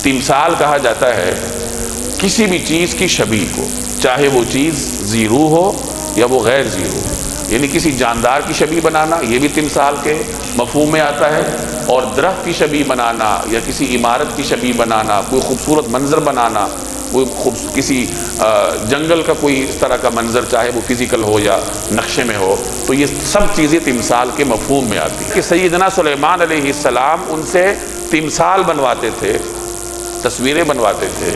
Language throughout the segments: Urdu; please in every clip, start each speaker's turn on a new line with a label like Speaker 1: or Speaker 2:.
Speaker 1: تمثال کہا جاتا ہے کسی بھی چیز کی شبیہ کو، چاہے وہ چیز ذی روح ہو یا وہ غیر ذی روح، یعنی کسی جاندار کی شبیہ بنانا یہ بھی تمثال کے مفہوم میں آتا ہے، اور درخت کی شبیہ بنانا یا کسی عمارت کی شبیہ بنانا، کوئی خوبصورت منظر بنانا، کسی جنگل کا کوئی اس طرح کا منظر، چاہے وہ فزیکل ہو یا نقشے میں ہو، تو یہ سب چیزیں تمثال کے مفہوم میں آتی ہیں کہ سیدنا سلیمان علیہ السلام ان سے تمثال بنواتے تھے، تصویریں بنواتے تھے۔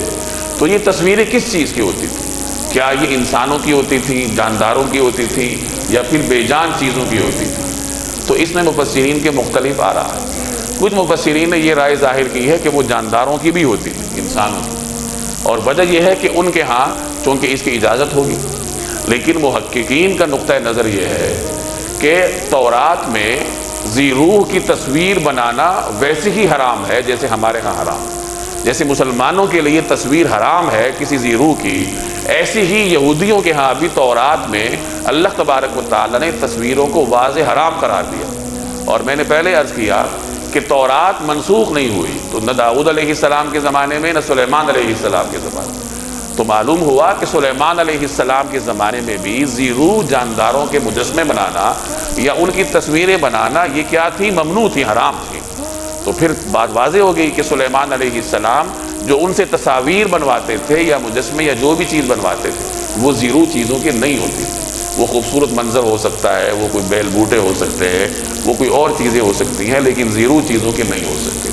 Speaker 1: تو یہ تصویریں کس چیز کی ہوتی تھیں؟ کیا یہ انسانوں کی ہوتی تھیں، جانداروں کی ہوتی تھیں، یا پھر بے جان چیزوں کی ہوتی تھیں؟ تو اس میں مفسرین کے مختلف آ رہا ہے۔ کچھ مفسرین نے یہ رائے ظاہر کی ہے کہ وہ جانداروں کی بھی ہوتی تھی، انسانوں کی، اور وجہ یہ ہے کہ ان کے ہاں چونکہ اس کی اجازت ہوگی، لیکن محققین کا نقطہ نظر یہ ہے کہ تورات میں ذی روح کی تصویر بنانا ویسے ہی حرام ہے جیسے ہمارے ہاں حرام ہے۔ جیسے مسلمانوں کے لیے تصویر حرام ہے کسی ذی روح کی، ایسی ہی یہودیوں کے ہاں بھی تورات میں اللہ تبارک و تعالیٰ نے تصویروں کو واضح حرام قرار دیا۔ اور میں نے پہلے عرض کیا کہ تورات منسوخ نہیں ہوئی، تو نہ داؤد علیہ السلام کے زمانے میں نہ سلیمان علیہ السلام کے زمانے میں۔ تو معلوم ہوا کہ سلیمان علیہ السلام کے زمانے میں بھی ذی روح جانداروں کے مجسمے بنانا یا ان کی تصویریں بنانا یہ کیا تھی؟ ممنوع تھی، حرام تھی۔ تو پھر بات واضح ہو گئی کہ سلیمان علیہ السلام جو ان سے تصاویر بنواتے تھے یا مجسمے یا جو بھی چیز بنواتے تھے وہ ذی روح چیزوں کی نہیں ہوتی تھی۔ وہ خوبصورت منظر ہو سکتا ہے، وہ کوئی بیل بوٹے ہو سکتے ہیں، وہ کوئی اور چیزیں ہو سکتی ہیں، لیکن ذی روح چیزوں کے نہیں ہو سکتی۔